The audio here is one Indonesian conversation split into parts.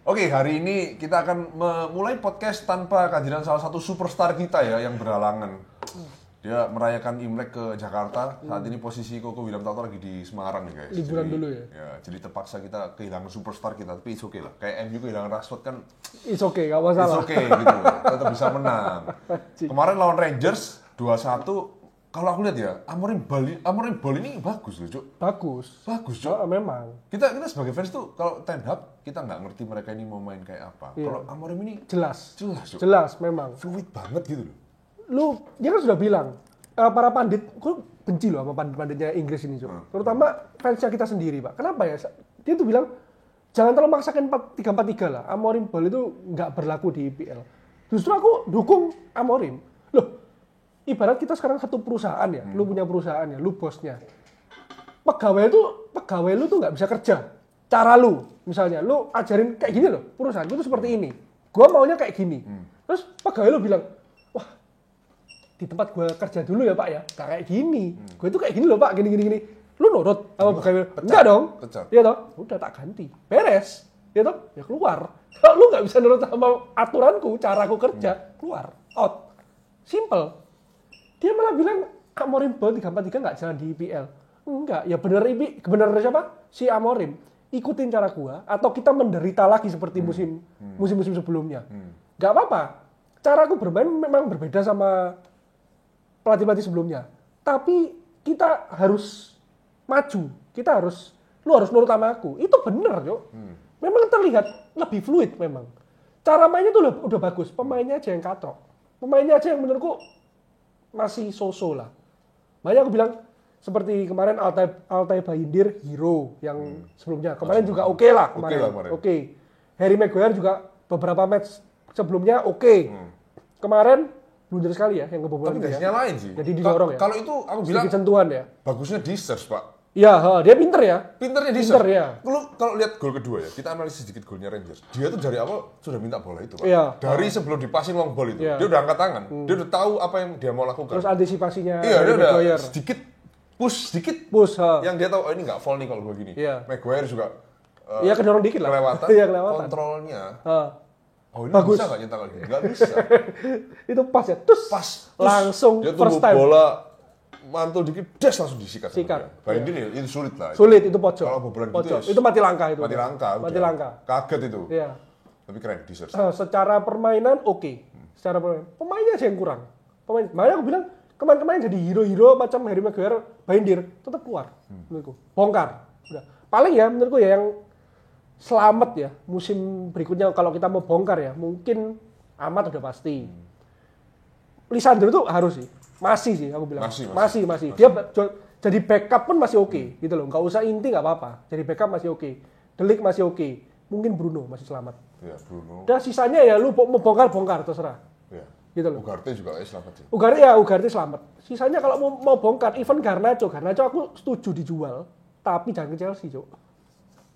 Oke, hari ini kita akan memulai podcast tanpa kehadiran salah satu superstar kita ya yang berhalangan. Dia merayakan Imlek ke Jakarta. Saat ini posisi Koko William Tato lagi di Semarang nih guys. Liburan dulu ya? Ya, jadi terpaksa kita kehilangan superstar kita, tapi it's okay lah. Kayak MU kehilangan Rashford kan, It's okay, gak masalah. it's okay gitu. Tetap bisa menang. Kemarin lawan Rangers 2-1. Kalau aku lihat ya, Amorim Ball ini bagus loh, Cuk. Bagus, Cuk. memang. Kita sebagai fans tuh kalau Ten Hag kita nggak ngerti mereka ini mau main kayak apa. Iya. Kalau Amorim ini Jelas, Cuk. jelas memang. Fluid banget gitu loh. Dia kan sudah bilang, para pandit, gue benci loh sama pandit-panditnya Inggris ini, Cuk. Terutama fansnya kita sendiri, Pak. Kenapa ya? Dia tuh bilang, jangan terlalu maksakan 3-4-3 lah. Amorim Ball itu nggak berlaku di IPL. Justru aku dukung Amorim. Loh, ibarat kita sekarang satu perusahaan ya, lu punya perusahaan ya, lu bosnya. Pegawai lu tuh nggak bisa kerja. Cara lu, misalnya, lu ajarin kayak gini loh, perusahaan itu seperti ini. Gua maunya kayak gini. Terus pegawai lu bilang, wah, di tempat gua kerja dulu ya Pak ya, gak kayak gini. Gue itu kayak gini loh Pak, gini. Lu nurut sama pegawai? Enggak dong. Pecat. Iya toh? Udah tak ganti. Beres. Iya toh? Ya keluar. Kalau lu nggak bisa nurut sama aturanku, caraku kerja, keluar. Out. Simple. Dia malah bilang Amorim Ball 3-4-3 nggak jalan di IPL. Enggak, ya bener siapa? Si Amorim. Ikutin cara gua atau kita menderita lagi seperti musim-musim sebelumnya. Nggak apa-apa. Caraku bermain memang berbeda sama pelatih-pelatih sebelumnya. Tapi kita harus maju. Lu harus nurut sama aku. Itu bener, Cok. Memang terlihat lebih fluid memang. Cara mainnya tuh udah bagus. Pemainnya aja yang katrok. Pemainnya aja yang menurutku masih so-so lah. Makanya aku bilang seperti kemarin Altay Bayindir hero yang sebelumnya. Kemarin juga oke lah kemarin. Oke. Harry Maguire juga beberapa match sebelumnya oke. Kemarin blunder sekali ya yang kebobolan. Tapi nggak nyalain sih. Jadi didorong ya. Kalau itu aku bilang sedikit sentuhan ya. bagusnya Deserts, Pak. Iya, dia pinter ya. Pinternya Pinter Deserts. ya. Kalau lihat gol kedua ya, kita analisis sedikit golnya Rangers. Dia tuh dari awal sudah minta bola itu, Pak. Iya. Dari sebelum dipasin long ball itu, Iya. dia udah angkat tangan. Dia udah tahu apa yang dia mau lakukan. Terus antisipasinya Iya, dia Harry udah Maguire. sedikit Push. yang dia tahu, oh ini nggak foul nih kalau gue gini. Iya. Maguire juga Iya kedorong dikit lah. kelewatan. Iya kelewatan. Kontrolnya. Oh ini Bagus. bisa nggak nyetak lagi? Nggak bisa. Itu pas ya. Terus langsung Dia first tunggu time. bola mantul dikit, des langsung disikat. Sikat. Bayangin ya, itu sulit lah. Sulit itu pojok. Kalau bobolan gitu Pojok. ya, Itu mati langkah itu. Mati langkah. Mati udah. langkah. Kaget itu. Iya. Tapi keren, Deserts. Secara permainan oke. Secara permainan. Pemainnya aja yang kurang. Makanya aku bilang kemarin jadi hero-hero macam Harry Maguire, Bayindir tetap keluar menurutku. Bongkar. Udah. Paling ya menurutku ya yang selamat ya musim berikutnya kalau kita mau bongkar ya mungkin Ahmad udah pasti. Lisandro tuh harus sih. Masih sih aku bilang. Masih. Dia jadi backup pun masih oke gitu loh. Enggak usah inti enggak apa-apa. Jadi backup masih oke. De Ligt masih oke. Mungkin Bruno masih selamat. Iya, Bruno. Dan sisanya ya lu mau bongkar terserah. Iya. Gitu loh. Ugarte juga selamat sih. Ugarte selamat. Sisanya kalau mau bongkar even Garnacho aku setuju dijual, tapi jangan ke Chelsea, Cok.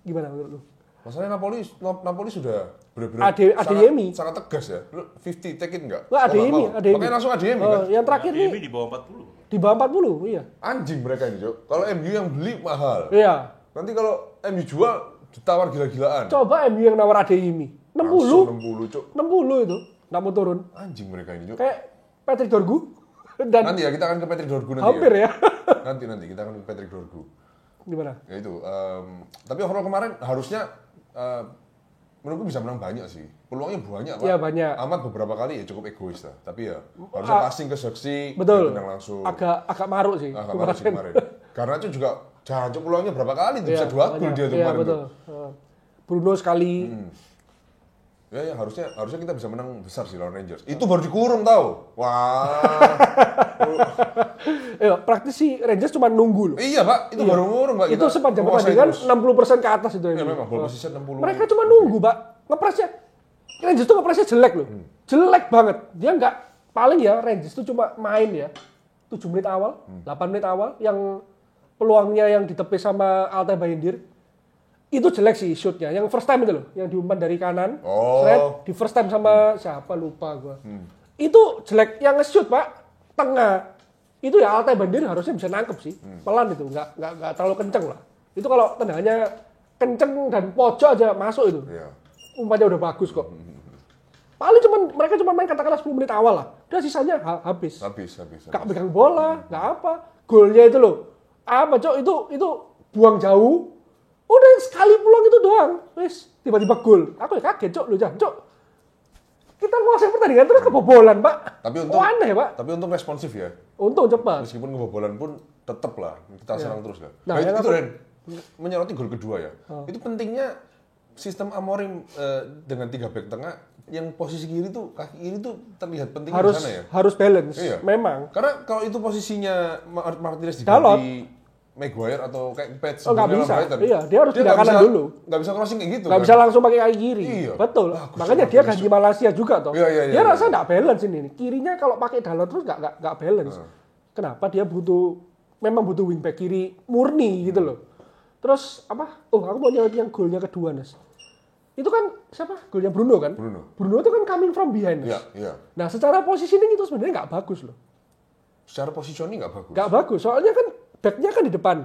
Gimana menurut lu? Masalahnya Napoli sudah benar-benar Adeyemi. sangat tegas ya. Lu 50 take it enggak? Wah, Adeyemi. Makanya langsung Adeyemi kan. Yang terakhir nih Adeyemi di bawah 40. di bawah 40, iya. Anjing mereka ini, Cok. Kalau MU yang beli mahal. Iya. Nanti kalau MU jual ditawar gila-gilaan. Coba MU yang nawar Adeyemi. 60. Langsung 60, Cok. 60 itu. Enggak mau turun. Anjing mereka ini, Cok. Kayak Patrick Dorgu dan Nanti ya kita akan ke Patrick Dorgu nanti. hampir ya. Nanti kita akan ke Patrick Dorgu. Gimana? Ya itu. Tapi overall kemarin harusnya menurutku bisa menang banyak sih. Peluangnya banyak, Pak. Iya, banyak. Ahmad beberapa kali ya cukup egois lah. Tapi ya harusnya passing ke Zirkzee, Betul. dia tenang langsung. Agak maruk sih. Agak marah sih kemarin. Karena itu juga jancuk peluangnya berapa kali tuh, bisa 2 gol dia tuh iya, kemarin betul. tuh. Bruno sekali. Ya harusnya kita bisa menang besar sih lawan Rangers. Itu baru dikurung tau. Wah. Praktis sih Rangers cuma nunggu loh. Iya, Pak. Itu baru ngurung, Pak. Itu sepanjang pertandingan 60% ke atas itu. Ya memang ball position 60. Mereka cuma nunggu, Pak. Ngepresnya. Rangers tuh ngepresnya jelek loh. Jelek banget. Dia nggak, paling ya Rangers tuh cuma main ya. 7 menit awal, 8 menit awal, yang peluangnya yang ditepis sama Altay Bayindir. Itu jelek sih shootnya. Yang first time itu loh, yang diumpan dari kanan. Di first time sama siapa lupa gua. Itu jelek. Yang nge-shoot, Pak, tengah. Itu ya Altay Bayindir harusnya bisa nangkep sih. Pelan itu, nggak terlalu kenceng lah. Itu kalau tendangannya kenceng dan pojok aja masuk itu. Iya. umpannya udah bagus kok. Paling mereka cuma main katakanlah 10 menit awal lah. Udah sisanya habis. Gak pegang bola, gak apa. Golnya itu loh. Apa cok itu buang jauh. Udah sekali pulang itu doang. Wis tiba-tiba gol. Aku ya kaget cok lu cok. Kita menguasai pertandingan terus kebobolan, Pak. Aneh, Pak. Tapi untung responsif ya. Untung cepat. Meskipun kebobolan pun tetap lah kita serang terus kan. Nah, itu Ren, menyoroti gol kedua ya. Itu pentingnya sistem Amorim dengan 3 back tengah yang posisi kiri tuh kaki kiri tuh terlihat penting di sana ya. Harus balance. Iya. Memang. Karena kalau itu posisinya Martinez diganti Maguire atau kayak Pets nggak bisa. Iya, dia harus pindah kanan dulu. Nggak bisa crossing kayak gitu. Nggak bisa langsung pakai kaki kiri. Iya. Betul. Makanya dia ganti Malaysia juga toh. Iya, dia rasa nggak balance ini. Kirinya kalau pakai Dalot terus nggak balance. Kenapa dia memang butuh wingback kiri murni gitu loh. Terus apa? Aku mau nyoroti yang golnya kedua, Nes. Itu kan siapa? Golnya Bruno kan? Bruno itu kan coming from behind. Iya. Nah, secara positioning itu sebenarnya nggak bagus loh. Secara positioning nggak bagus. Nggak bagus. Soalnya kan backnya kan di depan.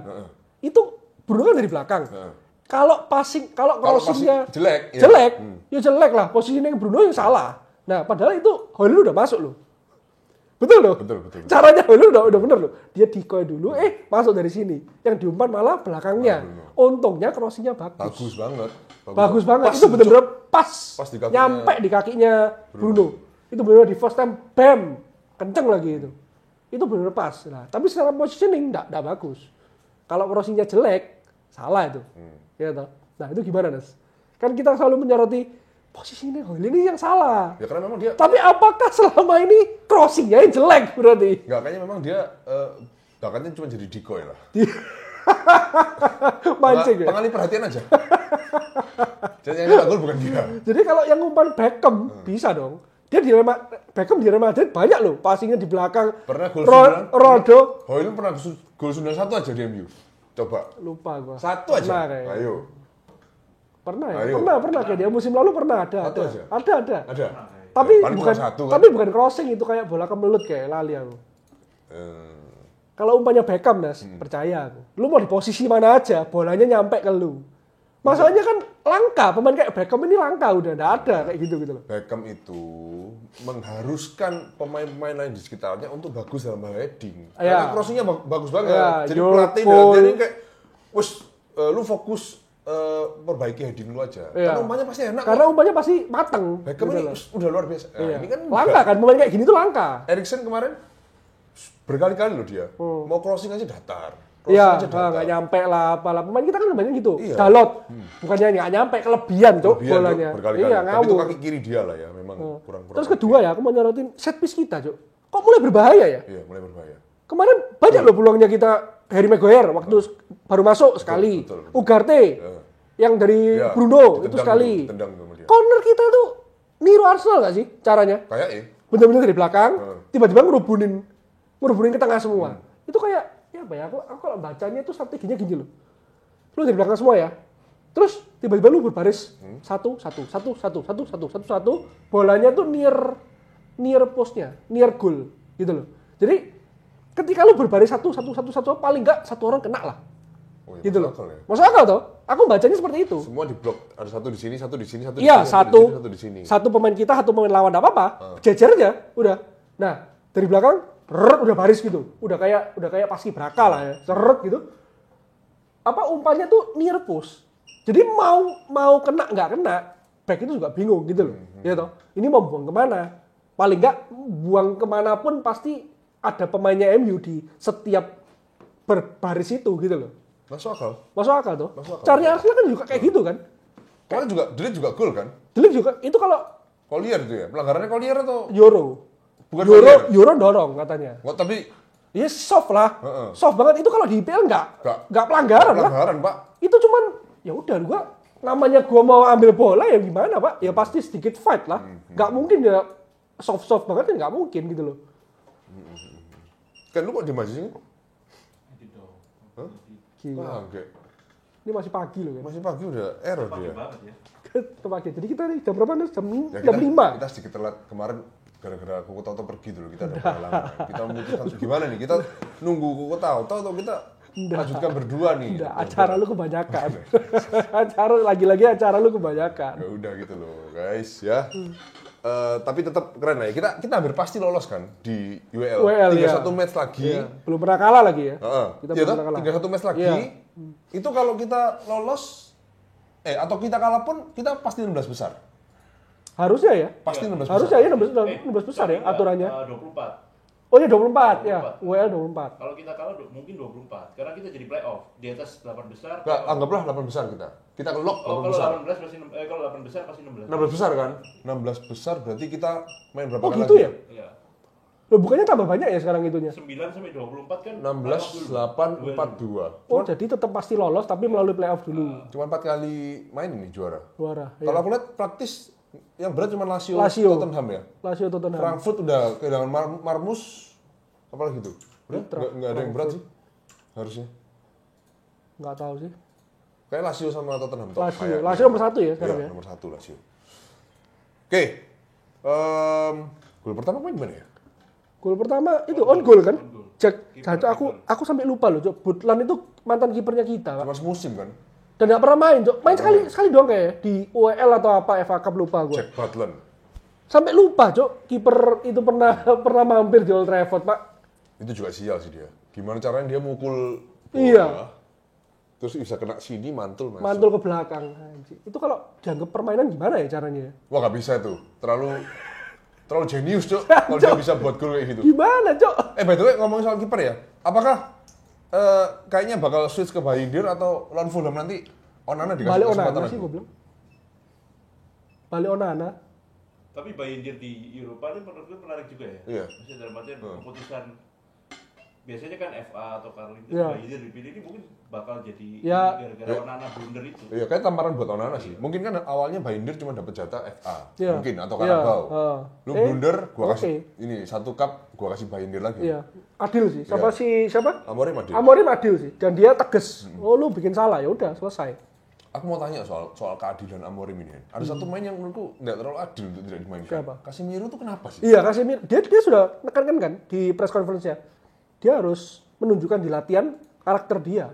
Itu Bruno kan dari belakang. Kalau crossingnya jelek, ya jelek lah. Posisinya Bruno yang salah. Nah, padahal itu Højlund udah masuk loh. Betul loh. Betul. Caranya Højlund udah bener loh. Dia decoy dulu, masuk dari sini. Yang diumpan malah belakangnya. Untungnya crossingnya bagus. Bagus banget. Itu bener-bener pas nyampe di kakinya Bruno. Itu bener-bener di first time, bam, kenceng lagi itu. Itu benar pas. Nah, tapi secara positioning enggak bagus. Kalau crossingnya jelek, salah itu. Ya toh. Nah, itu gimana, Nes? Kan kita selalu menyoroti posisinya Højlund ini yang salah. Ya karena memang dia. Tapi apakah selama ini crossingnya yang jelek berarti? Enggak, kayaknya memang dia bakatnya cuma jadi decoy lah. Mancing ya? Pengalih perhatian aja. Jadi yang nyetak gol bukan dia. Jadi kalau yang umpan Beckham bisa dong. Dia Beckham di Real Madrid banyak loh, passingnya di belakang. Pernah gol Ronaldo. Højlund pernah gol 9-1 aja di MU. Coba. Lupa gua. 1 aja. Ayo. Pernah kayak dia musim lalu pernah ada. Ada. Tapi bukan crossing itu kayak bola kemelut kayak lali aku. Kalau umpannya Beckham, Nas, percaya aku. Lu mau di posisi mana aja, bolanya nyampe ke lu. Masalahnya kan langka, pemain kayak Beckham ini langka udah enggak ada kayak gitu loh. Beckham itu mengharuskan pemain-pemain lain di sekitarnya untuk bagus dalam hal heading. Karena crossingnya bagus banget. Jadi pelatih dan kayak lu fokus perbaiki heading lu aja. Karena umpannya pasti enak. Karena umpannya pasti mateng. Beckham ini udah luar biasa. Ini kan langka kan, pemain kayak gini tuh langka. Eriksen kemarin berkali-kali loh dia. Mau crossing aja datar. Iya, nggak nyampe lah, apalah. Pemain kita kan banyak gitu. Iya. Dalot, bukannya nggak nyampe, kelebihan cok bolanya. Iya, ngawur. Tapi itu kaki kiri dia lah ya, memang kurang. Terus kedua ya, aku mau nyorotin set piece kita cok. Kok mulai berbahaya ya? Iya, mulai berbahaya. Kemarin banyak loh peluangnya kita, Harry Maguire waktu baru masuk sekali. Ugarte, yang dari Bruno itu sekali. Corner kita tuh niru Arsenal nggak sih caranya? Kayak bener-bener dari belakang, tiba-tiba ngerubunin ke tengah semua. Itu kayak ya apa ya, aku kalau bacanya tuh strateginya gini loh. Lu dari belakang semua ya. Terus tiba-tiba lu berbaris satu, bolanya tuh near postnya, near goal gitu loh. Jadi ketika lu berbaris satu, paling enggak satu orang kena lah. Gitu loh. Masuk akal toh? Aku bacanya seperti itu. Semua di blok, ada satu di sini, satu di sini, satu di sini, satu di sini. Satu pemain kita, satu pemain lawan, enggak apa-apa. Jejer aja, udah. Nah, dari belakang udah baris gitu. Udah kayak paski braka lah ya. Seret gitu. Apa umpannya tuh near post. Jadi mau kena nggak kena, back itu juga bingung gitu loh. Ya toh. Ini mau buang kemana? Paling nggak buang kemana pun pasti ada pemainnya MU di setiap berbaris itu gitu loh. Masuk akal tuh. Caranya Arsenal kan juga kayak gitu kan. Kemarin juga Delete juga gol kan? Delete juga. Itu kalau Collier itu ya. Pelanggarannya Collier atau Euro? Bukan Euro dorong katanya. Tapi ya soft lah. Soft banget. Itu kalau di IPL enggak pelanggaran lah. Pak. Itu cuman ya udah namanya gua mau ambil bola ya gimana, Pak? Ya pasti sedikit fight lah. Enggak mungkin ya soft banget kan enggak mungkin gitu loh. Kan lu kok di masih sini? Gila. Ini masih pagi loh kan. Masih pagi udah error dia. Pagi. Jadi kita nih jam berapa nih? Jam 5. Kita sedikit telat kemarin. Gara-gara Koko Tauto pergi dulu, kita ada pengalaman. Kita memutuskan gimana nih, kita nunggu Koko Tauto atau kita lanjutkan berdua nih. Nggak, acara lu kebanyakan. Lagi-lagi acara lu kebanyakan. Ya udah gitu loh guys ya. Tapi tetap keren lah ya. Kita hampir pasti lolos kan di UEL. Tinggal satu match lagi. Iya. Belum pernah kalah lagi ya. Kita belum pernah kalah. Tinggal satu match lagi. Itu kalau kita lolos, atau kita kalah pun kita pasti 16 besar. Harusnya ya. Pasti 16 besar. Harusnya ya 16 besar ya aturannya. 24. Oh iya 24 ya. UEL 24. Kalau kita kalah mungkin 24 karena kita jadi playoff di atas 8 besar. Enggak, anggaplah 8 besar kita. Kita lock 8 besar. Kalau 8 besar pasti 16. 16 besar kan? 16 besar berarti kita main berapa kali gitu lagi? Ya? Iya. Loh bukannya tambah banyak ya sekarang itunya? 9 sampai 24 kan 16, 8, 4, 2. Oh jadi tetap pasti lolos tapi melalui playoff dulu. Cuma 4 kali main ini juara. Juara. Kalau aku lihat praktis yang berat cuma Lazio. Tottenham ya. Lazio Tottenham. Frankfurt udah kehilangan Marmus. Apalagi gitu? Nggak ada yang berat sih. Harusnya. Nggak tahu sih. Kayak Lazio sama Tottenham. Lazio nomor 1 ya sekarang ya. Nomor 1 Lazio. Oke. Gol pertama main gimana ya? Gol pertama itu on goal kan? Jack, aku sampai lupa loh, Cok. Butland itu mantan kipernya kita, Pak. Cuma semusim kan? Dan nggak pernah main, Cok. Main sekali doang kayak di UEL atau apa FA Cup lupa gue. Jack Butland. Sampai lupa, Cok. Kiper itu pernah mampir di Old Trafford, Pak. Itu juga sial sih dia. Gimana caranya dia mukul bola, iya. Terus bisa kena sini mantul masuk. Mantul ke belakang. Itu kalau dianggap permainan gimana ya caranya? Wah nggak bisa itu. Terlalu jenius, Cok. Kalau dia bisa buat gol kayak gitu. Gimana, Cok? By the way, ngomongin soal kiper ya. Apakah kayaknya bakal switch ke Bayindir atau lawan Fulham nanti Onana dikasih balik kesempatan Onana lagi? sih gue bilang. Balik Onana. Tapi Bayindir di Eropa ini menurut gue menarik juga ya. Iya. Maksudnya dalam artian keputusan biasanya kan FA atau Carling itu Iya. Bayindir dipilih ini mungkin bakal jadi Ya. gara-gara Onana blunder itu. Iya, kayak tamparan buat Onana sih. Mungkin kan awalnya Bayindir cuma dapat jatah FA. Iya. Mungkin atau Iya. Carabao. Lu blunder, gua kasih oke. ini 1 cup, gua kasih Bayindir lagi. Iya. Adil sih. Sama siapa? Amorim adil. Amorim adil sih. Dan dia tegas. Oh, lu bikin salah, ya udah selesai. Aku mau tanya soal keadilan Amorim ini. Ada satu main yang menurutku nggak terlalu adil untuk tidak dimainkan. Siapa? Casemiro tuh kenapa sih? Iya, Casemiro. Dia sudah nekankan kan di press conference-nya. Dia harus menunjukkan di latihan karakter dia.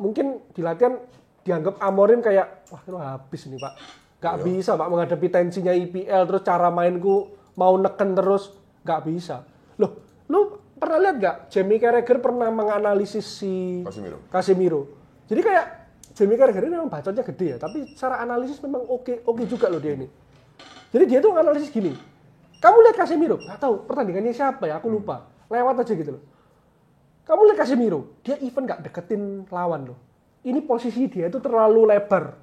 Mungkin di latihan dianggap Amorim kayak, wah itu habis nih Pak. Gak bisa Pak menghadapi tensinya IPL, terus cara mainku mau neken terus, gak bisa. Loh, lu pernah lihat gak? Jamie Carragher pernah menganalisis si Casemiro. Jadi kayak Jamie Carragher ini memang bacotnya gede ya, tapi secara analisis memang oke juga loh dia ini. Jadi dia tuh analisis gini, kamu lihat Casemiro, nggak tahu pertandingannya siapa ya, aku lupa, lewat aja gitu loh. Kamu lihat Casemiro, dia even nggak deketin lawan loh. Ini posisi dia itu terlalu lebar,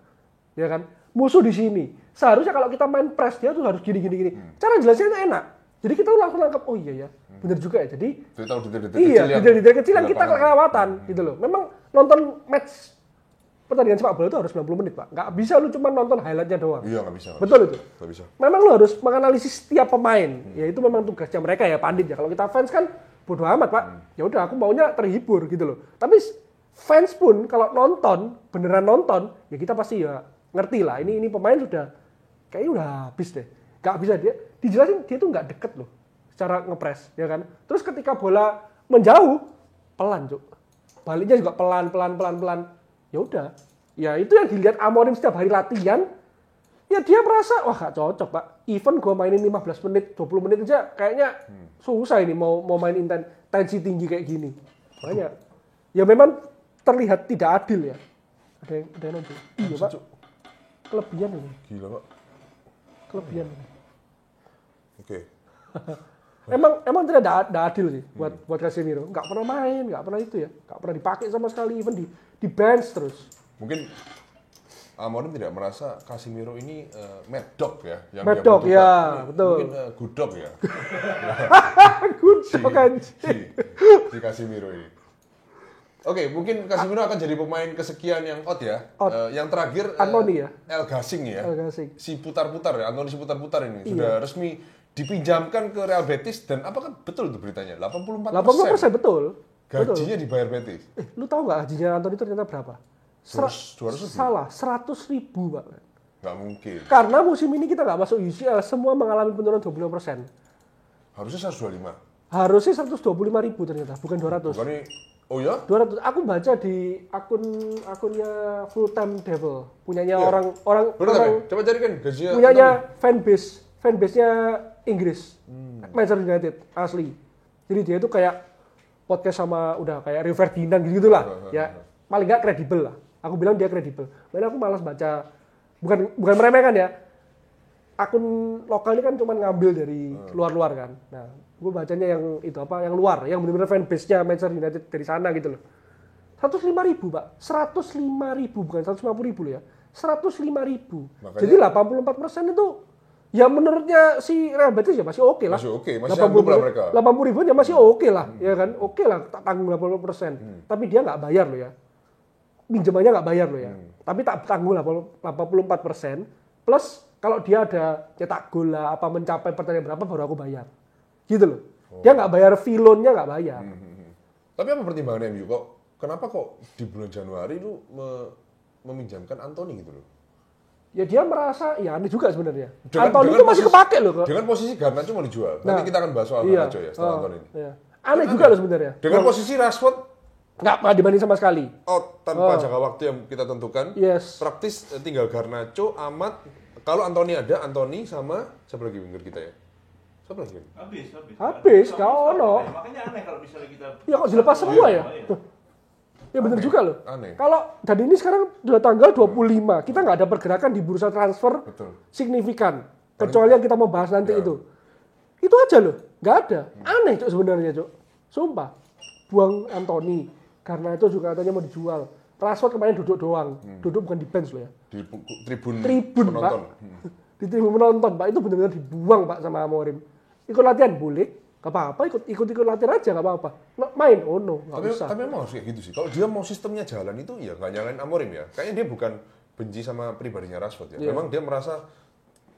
ya kan? Musuh di sini. Seharusnya kalau kita main press dia tuh harus gini. Cara jelasnya itu enak. Jadi kita langsung nangkep, oh iya ya, bener juga ya. Jadi detail kecil yang kita kelewatan gitu loh. Memang nonton match pertandingan sepak bola itu harus 90 menit, Pak. Nggak bisa lu cuma nonton highlight-nya doang. Iya, nggak bisa. Betul itu. Nggak bisa. Memang lu harus menganalisis setiap pemain. Ya itu memang tugasnya mereka ya, pandit ya. Kalau kita fans kan bodo amat, Pak. Ya udah aku maunya terhibur gitu loh. Tapi fans pun kalau nonton, beneran nonton, ya kita pasti ya ngerti lah. Ini pemain sudah kayaknya udah habis deh. Nggak bisa dia dijelasin, dia tuh nggak deket loh secara ngepres, ya kan. Terus ketika bola menjauh, pelan, Cuk. Baliknya juga pelan. Ya udah. Ya itu yang dilihat Amorim setiap hari latihan. Ya dia merasa, wah gak cocok, Pak. Even gue mainin 15 menit, 20 menit aja kayaknya susah ini mau main tensi tinggi kayak gini. Makanya ya memang terlihat tidak adil ya. Ada yang nonton. Iya, Pak. Kelebihan ini. Gila, Pak. Kelebihan ini. Oke. Emang tidak adil sih buat Casemiro. Nggak pernah main, nggak pernah itu ya. Nggak pernah dipakai sama sekali, even di bench terus. Mungkin Amorim tidak merasa Casemiro ini mad dog ya. Yang Mad dog, ya, betul. Mungkin good dog ya. Good dog kan. Si Casemiro ini. Oke, mungkin Casemiro akan jadi pemain kesekian yang out ya. Yang terakhir Antony ya. El Ghassing ya. El Ghassing. Si putar-putar ya, Antony si putar-putar ini sudah resmi dipinjamkan ke Real Betis dan apakah betul itu beritanya? 84%. 80% betul. Gajinya dibayar Betis. Lu tahu nggak gajinya Antony itu ternyata berapa? 200 Salah, 100.000 Pak. Nggak mungkin. Karena musim ini kita nggak masuk UCL, semua mengalami penurunan 25%. Harusnya 125. Harusnya 125.000 ternyata, bukan 200. Bukan ini Oh ya? 200. Aku baca di akunnya Full Time Devil, punyanya Iya. orang Bener kan? Coba cari kan gajinya. punyanya fanbase-nya Inggris. Manchester United asli. Jadi dia itu kayak podcast sama udah kayak Rio Ferdinand gitu lah. Ya, paling nggak kredibel lah. Aku bilang dia kredibel. Makanya aku malas baca, bukan meremehkan ya. Akun lokal ini kan cuma ngambil dari luar-luar kan. Nah, gue bacanya yang itu apa, yang luar, yang benar-benar fanbase-nya Manchester United dari sana gitu loh. 105.000 Pak, 105.000 bukan 150.000 loh ya, 105.000. Makanya- Jadi 84% itu ya menurutnya si Real Betis ya masih oke lah. Masih oke, masih anggap lah mereka. 80.000 ya masih oke lah, ya kan, oke lah tak tanggung 80%. Tapi dia nggak bayar loh ya, pinjamannya nggak bayar loh ya. Tapi tak tanggung 84%. Plus kalau dia ada cetak gol lah, apa mencapai pertandingan berapa baru aku bayar. Gitu loh. Dia nggak bayar fee loan-nya nggak bayar. Tapi apa pertimbangannya MU kok? Kenapa kok di bulan Januari lu meminjamkan Anthony gitu loh? Ya dia merasa, ya aneh juga sebenarnya. Dengan- Anthony dengan itu masih posisi- kepake loh kok. Dengan posisi Garnacho mau dijual. Nah, Nanti kita akan bahas soal Iya. Garnacho ya setelah Anthony ini. Iya. Aneh juga loh sebenarnya. Dengan posisi Rashford Nggak dibanding sama sekali. out tanpa jangka waktu yang kita tentukan. Yes. Praktis tinggal Garnacho, Amat. Kalau Anthony ada, Anthony sama siapa lagi winger kita ya? Siapa lagi? Habis, kau ono. Makanya aneh kalau misalnya kita Ya kok dilepas semua ya? Iya. Tuh. Ya bener juga loh. Aneh. Kalau dan ini sekarang sudah tanggal 25, kita nggak ada pergerakan di bursa transfer Betul. signifikan. Kecuali yang kita mau bahas nanti Ya. itu. Itu aja loh, nggak ada. Aneh Cuk sebenarnya Cuk. Sumpah. Buang Anthony karena itu juga katanya mau dijual. Rashford kemarin duduk doang. Duduk bukan di bench loh ya. Di tribun Pak. Di tribun penonton, Pak. Itu benar-benar dibuang, Pak, sama Amorim. Ikut latihan boleh, gak apa-apa. Ikut latihan aja, gak apa-apa. Main, oh no, gak usah. Tapi memang harus kayak gitu sih. Kalau dia mau sistemnya jalan itu ya nggak nyalain Amorim ya. Kayaknya dia bukan benci sama pribadinya Rashford ya. Iya. Memang dia merasa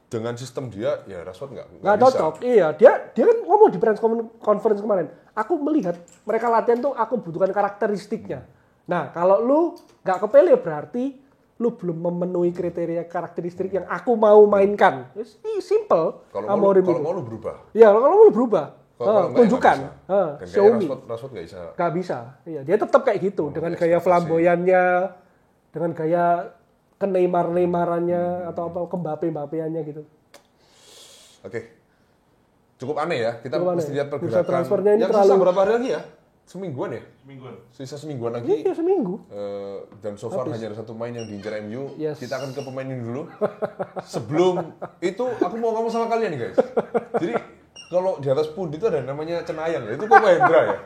dengan sistem dia ya Rashford nggak Nggak bisa. cocok. Iya, dia kan ngomong di press conference kemarin. Aku melihat mereka latihan tuh aku butuhkan karakteristiknya. Nah, kalau lu nggak kepilih berarti lu belum memenuhi kriteria karakteristik yang aku mau mainkan. Simple. Kalau Amorim mau, itu. mau lu berubah. Iya, kalau mau lu berubah. Kalau nggak, Tunjukkan. ya nggak bisa. Dan Show me. Rashford nggak bisa. Gak bisa. Iya, dia tetap kayak gitu dengan kayak gaya ekspektasi. flamboyannya, dengan gaya Neymar-Neymarannya atau apa Mbappe-Mbappeannya gitu. Oke. Cukup aneh ya. Kita Cukup mesti aneh. lihat Bursa pergerakan. transfernya ini Yang terlalu- sisa berapa hari lagi ya? Semingguan ya? Semingguan. Sisa semingguan lagi. Iya, seminggu. Dan so far hanya ada satu main yang diincar MU. Yes. Kita akan ke pemain ini dulu. Sebelum itu aku mau ngomong sama kalian nih guys. Jadi kalau di atas pundi itu ada namanya Cenayang ya. Itu Koko Hendra ya.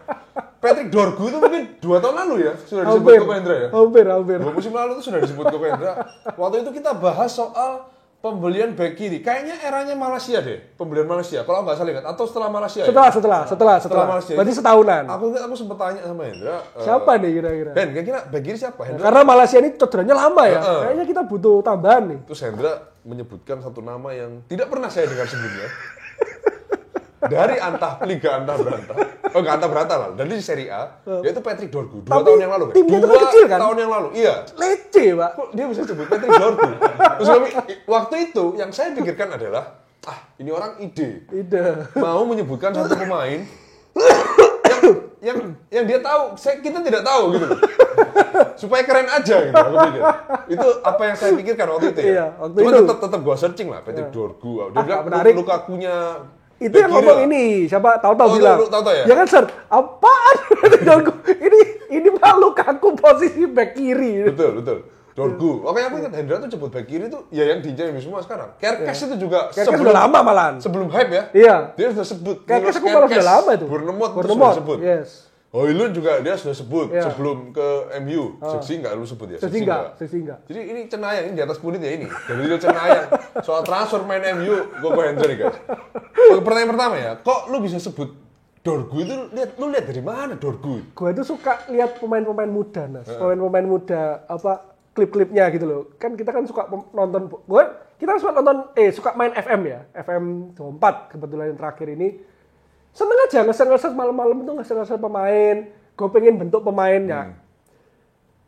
Patrick Dorgu itu mungkin 2 tahun lalu ya sudah disebut Koko Hendra ya. Hampir. 2 musim lalu itu sudah disebut Koko Hendra. Waktu itu kita bahas soal pembelian bek kiri. Kayaknya eranya Malaysia deh. Pembelian Malaysia. Kalau nggak salah ingat. Atau setelah Malaysia ya? Setelah. Malaysia. Berarti setahunan. Aku sempat tanya sama Hendra. Siapa nih kira-kira? Ben, kira-kira bek kiri siapa? Hendra. Karena Malaysia ini cederanya lama ya. Heeh. Kayaknya kita butuh tambahan nih. Terus Hendra menyebutkan satu nama yang tidak pernah saya dengar sebelumnya. Dari Liga Antah Berantah. Oh, enggak Antah Berantah lah. Dari Serie A, yaitu Patrick Dorgu. 2 Tapi tahun yang lalu. Ben. timnya itu 2 kecil kan? tahun yang lalu. Iya. Lece, Pak. Kok dia bisa sebut Patrick Dorgu? Terus waktu itu yang saya pikirkan adalah, ini orang ide. Mau menyebutkan satu pemain yang dia tahu, kita tidak tahu gitu loh. Supaya keren aja gitu aku pikir. Itu apa yang saya pikirkan waktu itu ya. Iya, waktu Cuma itu. tetap gua searching lah Patrick Dorgu. Dia bilang menarik. Lukakunya Itu yang ngomong ini, siapa tahu-tahu Oh, bilang. tahu-tahu ya? Ya kan, Sir? Apaan? ini malu aku posisi back kiri. Betul. Dorgu. Oke, aku ingat Hendra tuh sebut back kiri tuh ya yang diincar semua sekarang. Kerkes itu juga Kayaknya udah lama malahan. sebelum hype ya. Iya. Dia sudah sebut. Kerkes Milos aku malah sudah lama itu. Bournemouth itu Bournemouth, sudah sebut. yes. Hoylund juga dia sudah sebut Iya. sebelum ke MU. Seksi enggak lu sebut ya? Seksi enggak. Jadi ini Cenayang, ini di atas punit ya ini. Dari dulu Cenayang. Soal transfer main MU, Koko Hendra nih guys. Oke, pertanyaan pertama ya, kok lu bisa sebut Dorgu itu lu lihat dari mana Dorgu? Gue tuh suka lihat pemain-pemain muda, Nas. Pemain-pemain muda, klip-klipnya gitu loh. Kan kita kan suka nonton, kita suka nonton, suka main FM ya. FM 24 kebetulan yang terakhir ini. Seneng aja ngeser-ngeser malam-malam itu ngeser-ngeser pemain. Gue pengen bentuk pemainnya.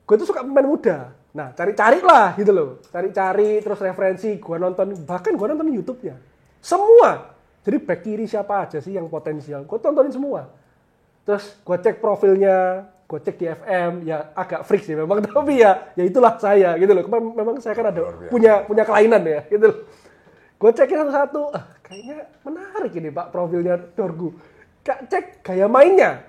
Gue tuh suka pemain muda. Nah, cari-cari lah gitu loh. Cari-cari terus referensi. Gue nonton, bahkan gue nonton YouTube-nya. Semua. Jadi back kiri siapa aja sih yang potensial. Gue tontonin semua. Terus gue cek profilnya. gue cek di FM, ya agak freak sih memang, tapi ya itulah saya gitu loh. Memang saya kan ada punya kelainan ya gitu loh. Gue cekin satu-satu, kayaknya menarik ini Pak profilnya Dorgu. Cek gaya mainnya.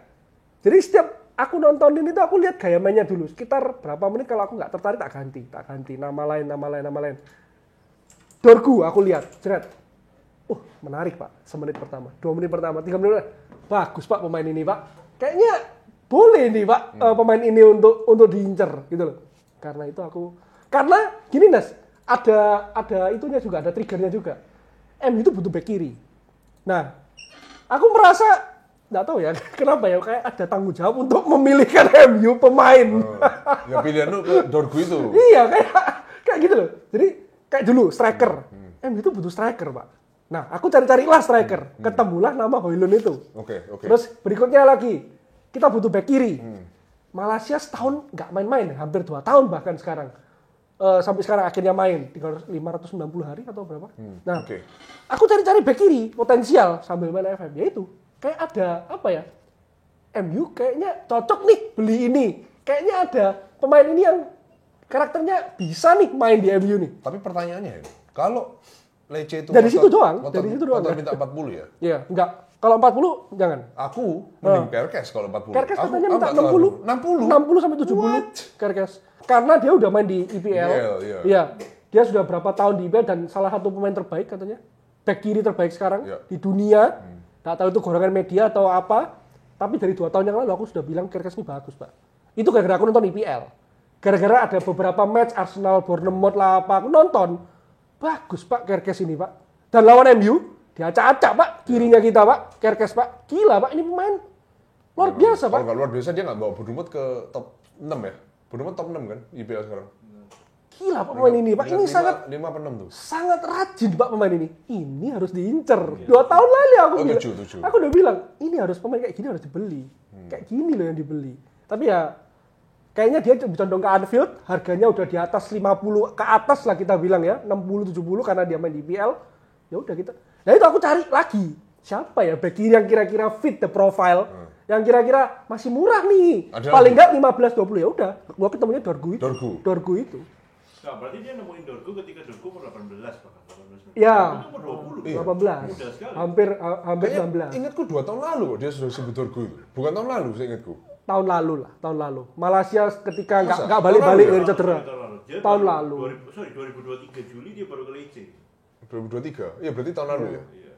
Jadi setiap aku nontonin itu aku lihat gaya mainnya dulu. Sekitar berapa menit kalau aku nggak tertarik tak ganti. Nama lain. Dorgu aku lihat, jeret. Menarik Pak, semenit pertama, 2 menit pertama, 3 menit. Bagus Pak pemain ini Pak. Kayaknya boleh nih Pak pemain ini untuk diincer gitu loh. Karena gini Nas, ada itunya juga, ada triggernya juga. MU itu butuh back kiri. Nah, aku merasa nggak tahu ya kenapa ya kayak ada tanggung jawab untuk memilihkan MU pemain. Ya pilihan lu ke Dorgu itu. Iya kayak gitu loh. Jadi kayak dulu striker. MU itu butuh striker Pak. Nah, aku cari-carilah striker. Ketemulah nama Højlund itu. Oke. Terus berikutnya lagi, kita butuh back kiri. Malaysia setahun nggak main-main, hampir 2 tahun bahkan sekarang. Sampai sekarang akhirnya main 590 hari atau berapa? Nah, aku cari-cari back kiri potensial sambil main FM. Ya itu, kayak ada apa ya? MU kayaknya cocok nih beli ini. Kayaknya ada pemain ini yang karakternya bisa nih main di MU nih. Tapi pertanyaannya ya, kalau Lecce itu dari situ doang. minta 40 ya? Iya, enggak. Kalau 40 jangan. Aku mending Perkes kalau 40. Kerkes katanya minta 60. 60 sampai 70 Kerkes. Karena dia udah main di IPL. Iya. Dia sudah berapa tahun di IPL dan salah satu pemain terbaik katanya. Back kiri terbaik sekarang di dunia. Enggak tahu itu golongan media atau apa. Tapi dari 2 tahun yang lalu aku sudah bilang Kerkes ini bagus, Pak. Itu gara-gara aku nonton IPL. Gara-gara ada beberapa match Arsenal, Bournemouth lah apa, aku nonton. Bagus Pak Kerkes ini Pak. Dan lawan MU, diacak-acak Pak. Kirinya kita Pak, Kerkes Pak. Gila Pak, ini pemain luar biasa Pak. Kalau nggak luar biasa dia nggak bawa Bournemouth ke top 6 ya. Bournemouth top 6 kan, IPL sekarang. Gila Pak pemain ini Pak. Ini 5 apa 6 tuh? sangat rajin Pak pemain ini. Ini harus diincer. 2 tahun lalu aku bilang. 7. Aku udah bilang, ini harus pemain kayak gini harus dibeli. Kayak gini loh yang dibeli. Tapi ya kayaknya dia condong ke Anfield, harganya udah di atas 50 ke atas lah kita bilang ya, 60-70 karena dia main di IPL. Ya udah kita. Nah itu aku cari lagi. Siapa ya back kiri yang kira-kira fit the profile, yang kira-kira masih murah nih. Paling enggak 15-20 ya udah. Gua ketemunya Dorgu itu. Nah, berarti dia nemuin Dorgu ketika Dorgu umur 18 bahkan. 18. Ya. Umur 20. 18. Mudah sekali. Hampir 19. Ingatku 2 tahun lalu kok dia sudah sebut Dorgu itu. Bukan tahun lalu saya ingatku. Tahun lalu. Malaysia ketika nggak balik-balik dari cedera. Tahun lalu. 2023 Juli dia baru ke Lecce. 2023? Iya berarti tahun lalu ya? Iya.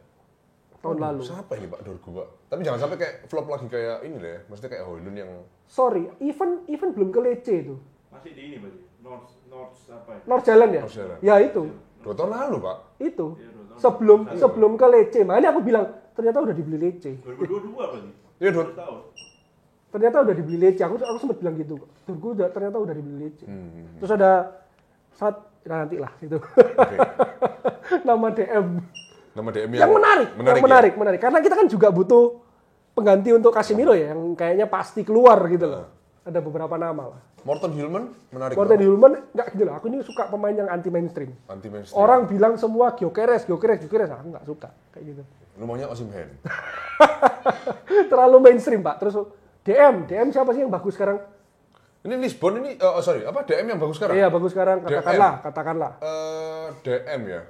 Tahun lalu. Siapa ini Pak Dorgu Pak? Tapi jangan sampai kayak flop lagi kayak ini lah ya. Maksudnya kayak Højlund yang... Sorry, even belum ke Lecce itu. Masih di ini berarti. North apa ya? North Jalan ya? North Jalan. Ya itu. 2 tahun lalu Pak? Itu. Iya, 2 tahun. Sebelum ke Lecce. Makanya aku bilang, ternyata udah dibeli Lecce. 2022 berarti. Iya 2 tahun. Ternyata udah dibeli Lecce. Aku sempat bilang gitu. Dorgu ternyata udah dibeli Lecce. Terus ada nanti lah itu. Oke. Nama DM. Nama DM Yang menarik. Karena kita kan juga butuh pengganti untuk Casemiro ya, yang kayaknya pasti keluar gitu loh. Ada beberapa nama lah. Morten Hillman menarik. Morten Hillman nggak gitu loh. Aku ini suka pemain yang anti mainstream. Orang bilang semua Gyökeres, aku nggak suka kayak gitu. Lu maunya Osimhen. Terlalu mainstream Pak. Terus DM siapa sih yang bagus sekarang? Ini Lisbon ini, DM yang bagus sekarang? Iya bagus sekarang, katakanlah. DM ya.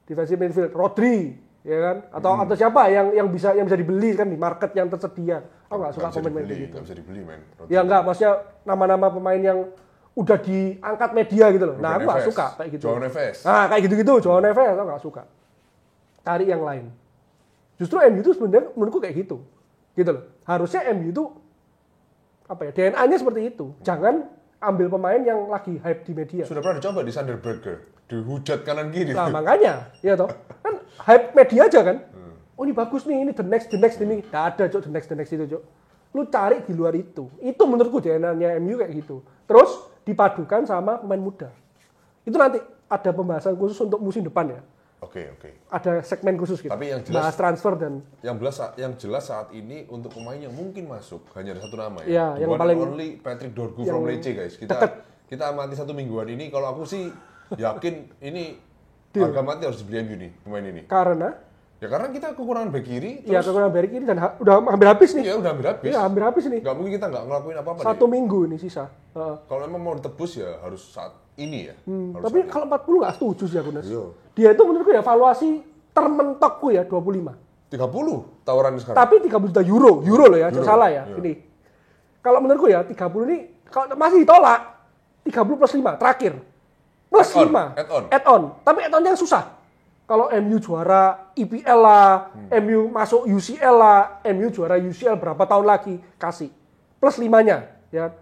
Defensive midfield, Rodri, ya kan? Atau siapa yang bisa dibeli kan di market yang tersedia? Aku nggak suka pemain-pemain kayak gitu. Nggak bisa dibeli men. Ya nggak, maksudnya nama-nama pemain yang udah diangkat media gitu loh. Nah aku nggak suka kayak gitu. João Neves. Nah kayak gitu-gitu, João Neves aku nggak suka. Cari yang lain. Justru MU itu sebenarnya menurutku kayak gitu loh. Harusnya MU itu apa ya, DNA-nya seperti itu. Jangan ambil pemain yang lagi hype di media. Sudah pernah dicoba di Sander Berger, dihujat kanan kiri. Nah makanya, ya toh, kan hype media aja kan. Oh ini bagus nih, ini the next ini. Nggak ada Cok, the next itu Cok. Lu cari di luar itu. Itu menurutku DNA-nya MU kayak gitu. Terus dipadukan sama pemain muda. Itu nanti ada pembahasan khusus untuk musim depan ya. Oke. Ada segmen khusus gitu. Tapi yang jelas, bahas transfer dan yang jelas saat ini untuk pemain yang mungkin masuk hanya ada 1 nama ya. Ya yang paling only Patrick Dorgu from Lecce guys. Kita amati 1 mingguan ini. Kalau aku sih yakin ini harga mati harus dibeli MU nih pemain ini. Karena Ya karena kita kekurangan bek kiri. Iya, kekurangan bek kiri dan udah hampir habis nih. Iya, udah hampir habis. Iya, hampir habis nih. Gak mungkin kita nggak ngelakuin apa-apa. 1 minggu ini sisa. Kalau memang mau ditebus ya harus saat ini ya. Harus Tapi saat kalau 40 nggak setuju sih aku, Nas. Iya. Dia itu menurutku ya valuasi termentokku ya 25. 30 tawaran sekarang. Tapi 30 juta euro loh ya, jangan salah ya. Iya. Ini. Kalau menurutku ya 30 ini kalau masih ditolak 30 plus 5 terakhir. Plus Add on, 5. add on. Add on. Tapi add on-nya susah. Kalau MU juara IPL lah, MU masuk UCL lah, MU juara UCL berapa tahun lagi kasih. Plus 5-nya, ya.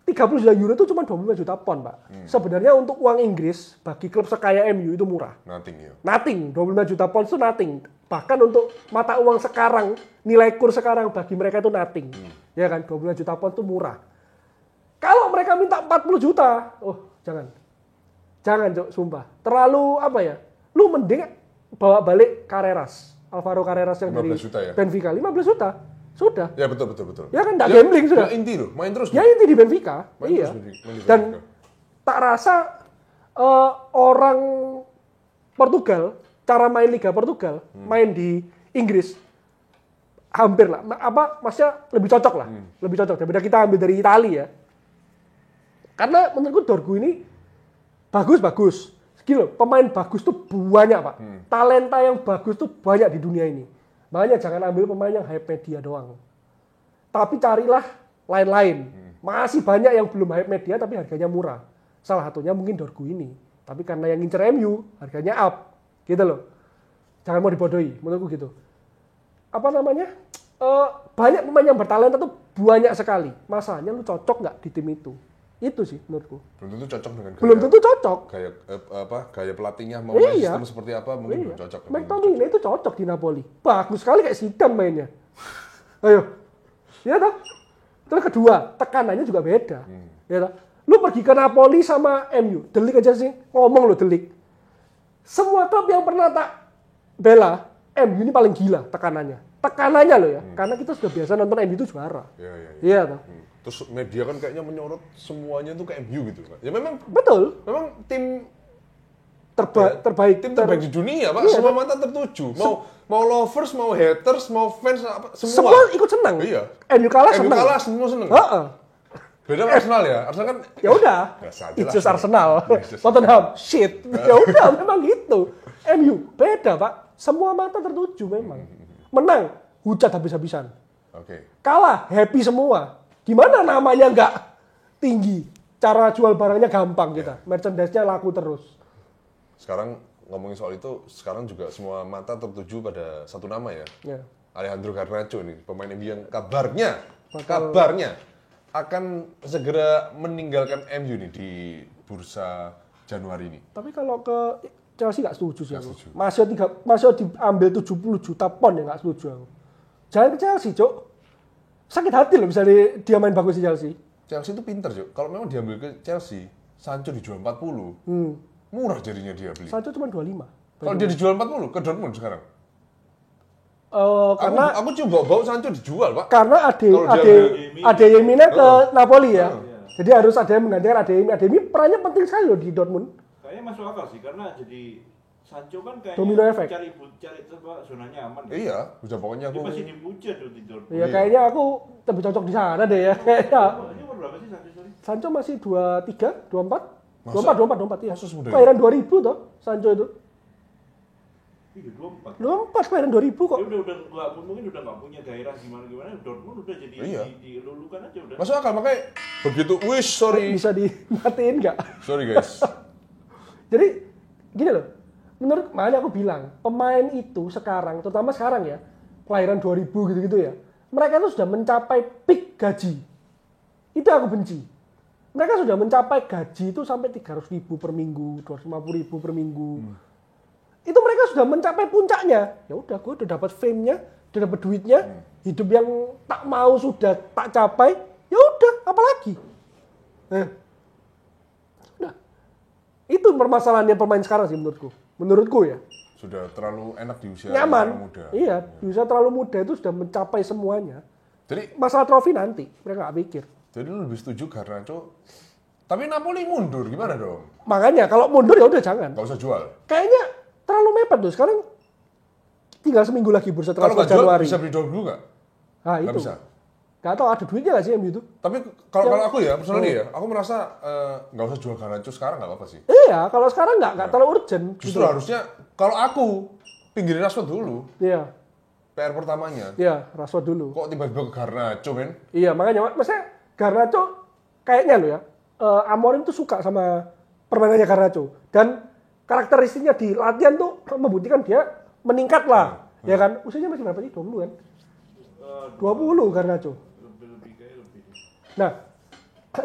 30 juta euro itu cuma 25 juta pound, Pak. Sebenarnya untuk uang Inggris bagi klub sekaya MU itu murah. Nothing ya. Nothing, 25 juta pound itu nothing. Bahkan untuk mata uang sekarang, nilai kurs sekarang bagi mereka itu nothing. Ya kan, 25 juta pound itu murah. Kalau mereka minta 40 juta, oh jangan. Jangan, Cok, sumpah. Terlalu apa ya? Lu mending bawa balik Carreras. Alvaro Carreras yang 15 dari juta ya? Benfica. 15 juta. Sudah. Ya betul. Ya kan, nggak gambling sudah. Ya inti loh, main terus. Ya inti di Benfica. Main Iya. terus main di Dan Benfica. tak rasa orang Portugal, cara main Liga Portugal, main di Inggris, hampir lah. Maksudnya lebih cocok lah. Lebih cocok daripada kita ambil dari Italia ya. Karena menurutku Dorgu ini bagus. Gila, pemain bagus tuh banyak, Pak. Talenta yang bagus tuh banyak di dunia ini. Makanya jangan ambil pemain yang hype media doang. Tapi carilah lain-lain. Masih banyak yang belum hype media tapi harganya murah. Salah satunya mungkin Dorgu ini. Tapi karena yang ngincer MU, harganya up. Gitu loh. Jangan mau dibodohi, menurutku gitu. Apa namanya? Banyak pemain yang bertalenta tuh banyak sekali. Masalahnya lu cocok nggak di tim itu? Itu sih menurutku. Belum tentu cocok dengan Belum tentu cocok. gaya pelatihnya mau main Iya. sistem seperti apa mungkin belum cocok. McTominay itu cocok di Napoli. Bagus sekali kayak Zidane mainnya. Ayo. Ya toh? Terus kedua, tekanannya juga beda. Ya toh? Lu pergi ke Napoli sama MU, Delik aja sih ngomong lo Delik. Semua klub yang pernah tak bela, MU ini paling gila tekanannya. Tekanannya loh ya. Karena kita sudah biasa nonton MU itu juara. Iya. Iya toh? Terus media kan kayaknya menyorot semuanya tuh ke MU gitu kan. Ya memang Betul. tim Terbaik. tim terbaik di dunia, Pak. Iya, Semua mata tertuju. Mau lovers, mau haters, mau fans apa Semua ikut senang. Iya. MU kalah MU senang. kalah semua seneng. Heeh. Beda sama Arsenal ya. Arsenal kan Ya udah, biasa aja it's lah. just Arsenal, It's just Tottenham, shit. Ya udah, memang gitu. MU beda, Pak. Semua mata tertuju memang. Menang, hujat habis-habisan. Oke. Kalah, happy semua. Gimana namanya nggak tinggi? Cara jual barangnya gampang kita. Merchandise-nya laku terus. Sekarang ngomongin soal itu, sekarang juga semua mata tertuju pada satu nama ya. Ya. Alejandro Garnacho nih, pemain MU yang kabarnya akan segera meninggalkan MU nih di bursa Januari ini. Tapi kalau ke Chelsea nggak setuju sih aku. setuju. Masih diambil 70 juta pound ya nggak setuju aku. Jangan ke Chelsea, Cok. Sakit hati loh misalnya dia main bagus di Chelsea. Chelsea itu pinter, Cuk. Kalau memang diambil ke Chelsea, Sancho dijual 40. Murah jadinya dia beli. Sancho cuma 25. Kalau dia dijual 40 ke Dortmund sekarang. Karena Aku coba bawa Sancho dijual, Pak. karena Kalau dia Adeyemi ke Napoli ya. Jadi harus ada yang menggantikan Adeyemi. Adeyemi perannya penting sekali loh di Dortmund. Kayaknya masuk akal sih karena jadi Sancho kan kayaknya Domino effect. cari zona nyaman. Iya, udah pokoknya Dia aku masih dipuja tuh di Dortmund. Ya kayaknya aku lebih cocok di sana deh ya. Kayaknya. Ini umur berapa sih Sancho? Sorry. Sancho masih 23, 24. 24 ya. Masa semudah Kelahiran 2000 toh Sancho itu. Iya 24. 24 kelahiran 2000 kok. Dia udah nggak mungkin udah nggak punya gairah gimana Dortmund udah jadi Iya. dilulukan aja udah. masuk akal, makanya begitu, wish, sorry. Bisa dimatiin nggak? Sorry guys. Jadi gini loh. Menurut makanya aku bilang pemain itu sekarang, terutama sekarang ya, kelahiran 2000 gitu-gitu ya. Mereka itu sudah mencapai peak gaji. Itu aku benci. Mereka sudah mencapai gaji itu sampai 300.000 per minggu, 250.000 per minggu. Itu mereka sudah mencapai puncaknya. Ya udah, gue udah dapat fame-nya, udah dapat duitnya, hidup yang tak mau sudah tak capai. Ya udah, apalagi? Udah. Itu permasalahannya pemain sekarang sih menurutku. Menurutku ya. Sudah terlalu enak di usia Nyaman. yang muda. Iya, di usia terlalu muda itu sudah mencapai semuanya. Jadi Masalah trofi nanti, mereka nggak pikir. Jadi lu lebih setuju Garnacho. Tapi Napoli mundur, gimana dong? Makanya kalau mundur ya udah jangan. Gak usah jual. Kayaknya terlalu mepet tuh. Sekarang tinggal seminggu lagi bursa Kalau transfer nggak jual Januari. bisa beli dua dulu nggak? Nah, Nggak itu. bisa. Gak tahu ada duitnya nggak sih MU itu? Tapi kalau aku ya, personally ya, aku merasa nggak usah jual Garnacho sekarang nggak apa-apa sih. Iya, kalau sekarang nggak terlalu urgent. Justru harusnya kalau aku pinggirin Rashford dulu, Iya, PR pertamanya. iya, Rashford dulu. Kok tiba-tiba ke Garnacho, men? Iya, makanya maksudnya Garnacho kayaknya lo ya, Amorim tuh suka sama permainannya Garnacho dan karakteristiknya di latihan tuh membuktikan dia meningkat lah, ya kan? Usianya masih berapa sih? 20 kan? 20 Garnacho. Nah,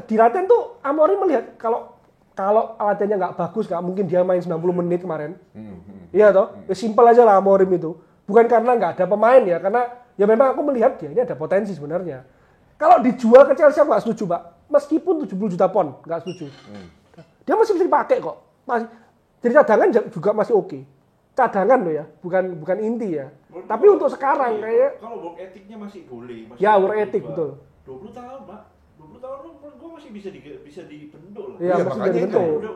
di latihan tuh Amorim melihat kalau latihannya nggak bagus, nggak mungkin dia main 90 menit kemarin. Iya toh, ya simpel aja lah Amorim itu. Bukan karena nggak ada pemain ya, karena ya memang aku melihat dia ini ada potensi sebenarnya. Kalau dijual ke Chelsea aku nggak setuju, Pak. Meskipun 70 juta pon, nggak setuju. Dia masih bisa dipakai kok. Masih, jadi cadangan juga masih oke. Cadangan loh ya, bukan inti ya. Tapi untuk sekarang kayak kalau work etiknya masih boleh. Masih ya work ethic betul. 20 tahun, Pak. 20 tahun lu gue masih bisa dibentuk lah. Iya, Iya, masih makanya jadi itu. bentuk.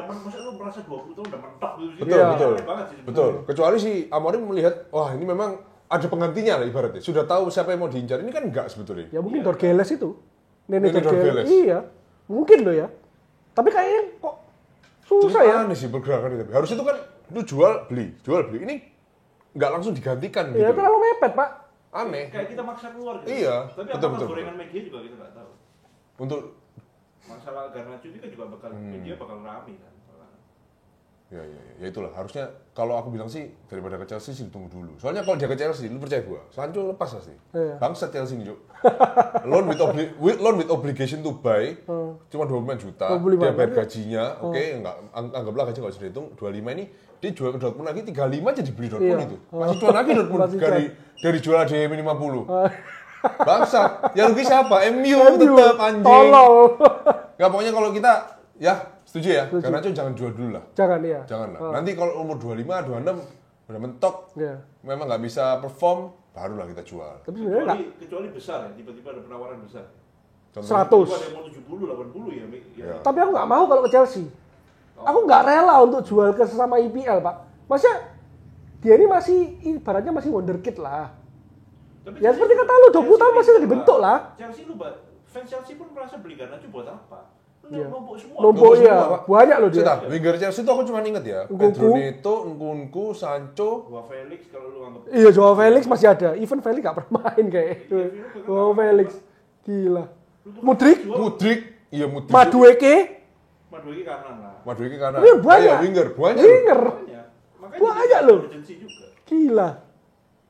Masa lu merasa 20 tahun udah mentok gitu sih. Betul, Iya. betul. Aneh banget sih. Betul. Kecuali si Amorim melihat, wah ini memang ada penggantinya lah ibaratnya. Sudah tahu siapa yang mau diincar. Ini kan enggak sebetulnya. Ya mungkin Dorgeles itu. Nene Dorgeles. Iya. Mungkin loh ya. Tapi kayaknya kok susah ya. Aneh sih pergerakan itu. Harus itu kan lu jual beli. Ini nggak langsung digantikan Ya gitu. terlalu mepet, Pak. Aneh. Kayak kita maksa keluar gitu. Iya, Tapi betul, apakah betul, gorengan media juga kita nggak tahu. Untuk Masalah Garnacho ini kan juga bakal media bakal rame kan. ya itulah harusnya kalau aku bilang sih daripada ke Chelsea sih ditunggu dulu. Soalnya kalau dia ke Chelsea, lu percaya gua, Sancho lepas pasti. Iya. Bangsat Chelsea nih, Juk. loan with obligation to buy cuma 25 juta. 25, Dia bayar iya. gajinya, oke, enggak anggaplah gaji enggak usah dihitung, 25 ini dia jual ke Dortmund lagi 35 aja dibeli Dortmund Iya. itu. Masih cuan lagi Dortmund Masih cuan. dari jual DM 50. Bangsat. Yang rugi siapa? MU tetap anjing. Tolol. Enggak pokoknya kalau kita ya setuju ya. Karena jangan jual dulu lah. Jangan ya. Jangan lah. Nanti kalau umur 25, 26 udah mentok, Iya. memang nggak bisa perform, barulah kita jual. Tapi sebenarnya enggak. Kecuali besar ya, tiba-tiba ada penawaran besar. Contohnya, 100. Ada yang mau 70, 80 ya. Iya. Tapi aku nggak mau kalau ke Chelsea. Aku nggak rela untuk jual ke sesama IPL, Pak. Maksudnya dia ini masih ibaratnya masih wonderkid lah. Tapi Ya, Chelsea- seperti kata lu, 20 tahun masih Chelsea dibentuk lah. Chelsea lu, fans Chelsea pun merasa beli Garnacho buat apa? Lu Iya. numpuk semua. Numpuk semua, ya, Pak. banyak loh dia. Cita, winger Chelsea itu aku cuma inget ya. Nkunku. Pedro Neto, Nkunku, Sancho. Gua Felix kalau lu anggap Iya, Joao Felix masih ada. Even Felix nggak pernah main kayak. Joao Felix, gila. Mudrik, Mudrik, iya Mudrik. Madueke, Madueke kanan lah. Madueke kanan. Iya, banyak. Iya, winger, banyak. winger, Makanya Banyak jadi loh. urgency juga. gila.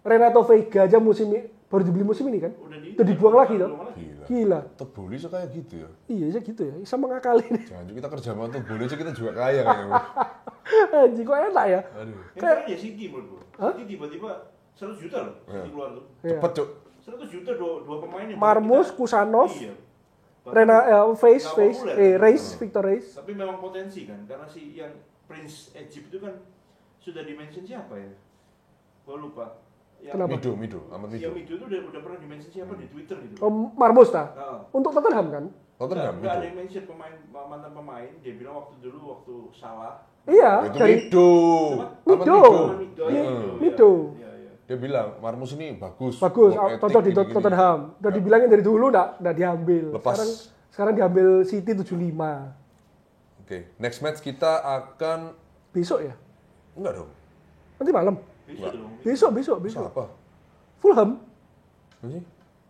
Renato Veiga aja musim ini baru dibeli musim ini kan? Udah dibuang lagi toh. Gila. Gila. Teboli so kayak gitu ya. Iya aja gitu ya. Bisa mengakali. Jangan kita kerja sama Teboli aja kita juga kaya kayaknya. Anjing kok enak ya. Aduh. Yang keren ya City menurut gua. City tiba-tiba 100 juta loh Iya. City keluar tuh. Iya. Cepet, Cuk. 100 juta dua pemain yang Marmus, kita- Kusanov, Iya. Face, Nggak populer. Reis, Victor Reis. Tapi memang potensi kan, karena si yang Prince Egypt itu kan sudah dimention siapa ya? Gua lupa. Yang Kenapa? Mido, Ahmad Yang Mido. Mido itu udah pernah dimention siapa di Twitter gitu. Oh, Marmus ta? Nah, Untuk Tottenham kan? Tottenham, nggak ada Mido. yang mention mantan pemain. Dia bilang waktu salah. Iya, Itu dari Mido. Ahmad Mido. Mido. Iya, Iya, Mido. Iya, iya. Dia bilang, Marmus ini bagus. Bagus, work ethic, cocok di gini-gini. Tottenham. Udah dibilangin dari dulu nggak diambil. Lepas. Sekarang diambil City 75. Oke, next match kita akan Besok ya? enggak dong. Nanti malam. Bisa dong. Besok. Apa? Fulham. Apa sih?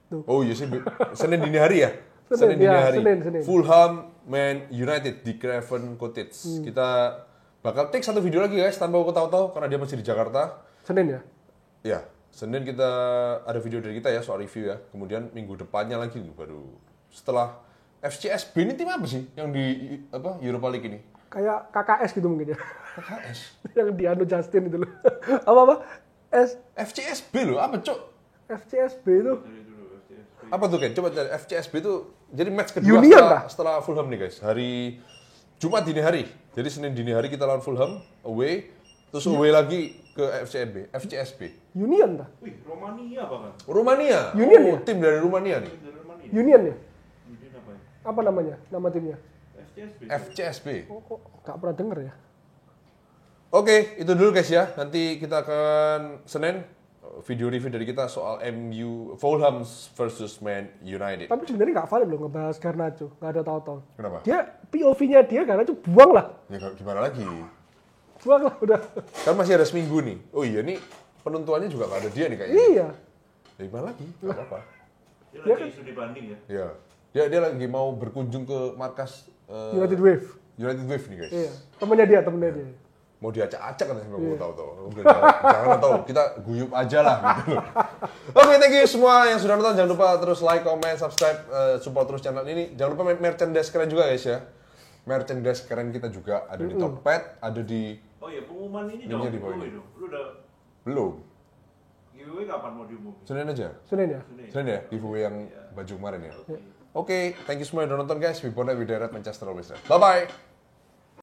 Tuh. Oh iya sih, Senin dini hari ya? Senin, dini ya, hari. Senin. Fulham Man United di Craven Cottage. Kita bakal take satu video lagi guys, tanpa aku tahu-tahu karena dia masih di Jakarta. Senin ya? Ya, Senin kita ada video dari kita ya soal review ya. Kemudian minggu depannya lagi baru setelah FCSB ini tim apa sih yang di Europa League ini? Kayak KKS gitu mungkin ya. KKS. Yang di Anu Justin itu loh. Apa? FCSB loh, apa cok? FCSB itu. Apa tuh Ken? Coba cari FCSB itu jadi match kedua Union setelah Fulham nih guys. Hari Jumat dini hari. Jadi Senin dini hari kita lawan Fulham away, terus away lagi ke FCSB. Union ta? Wih, Romania bahkan. Rumania. Union Oh, ya? tim dari Rumania nih. Dari Romania. Union ya? Union apa ya? Apa namanya? Nama timnya? FCSB. FCSB. Oh, kok nggak pernah denger ya? Oke, itu dulu guys ya. Nanti kita akan Senin video review dari kita soal MU Fulham versus Man United. Tapi sebenarnya nggak valid loh ngebahas Garnacho, nggak ada tahu-tahu. Kenapa? Dia POV-nya dia Garnacho buang lah, Ya gimana lagi? buang lah udah. Kan masih ada seminggu nih. Oh iya nih penentuannya juga nggak ada dia nih kayaknya. Iya. Ya gimana lagi? Gak apa-apa. Dia lagi isu dibanding ya. Iya. Dia lagi mau berkunjung ke markas United Wave. United Wave nih guys. Iya. Temennya dia. Mau diacak-acak kan sampai mau tahu. Jangan tahu, kita guyup aja lah gitu loh. Oke, thank you semua yang sudah nonton. Jangan lupa terus like, comment, subscribe, support terus channel ini. Jangan lupa merchandise keren juga guys ya. Merchandise keren kita juga ada di Tokped, ada di Oh iya, pengumuman ini Linknya dong. di bawah ini. Lu udah belum. giveaway kapan mau diumumin? Senin aja. Senin ya. Senin ya, giveaway yang baju kemarin ya. Oke, thank you semua yang udah nonton guys. We bond with Manchester always. Bye bye.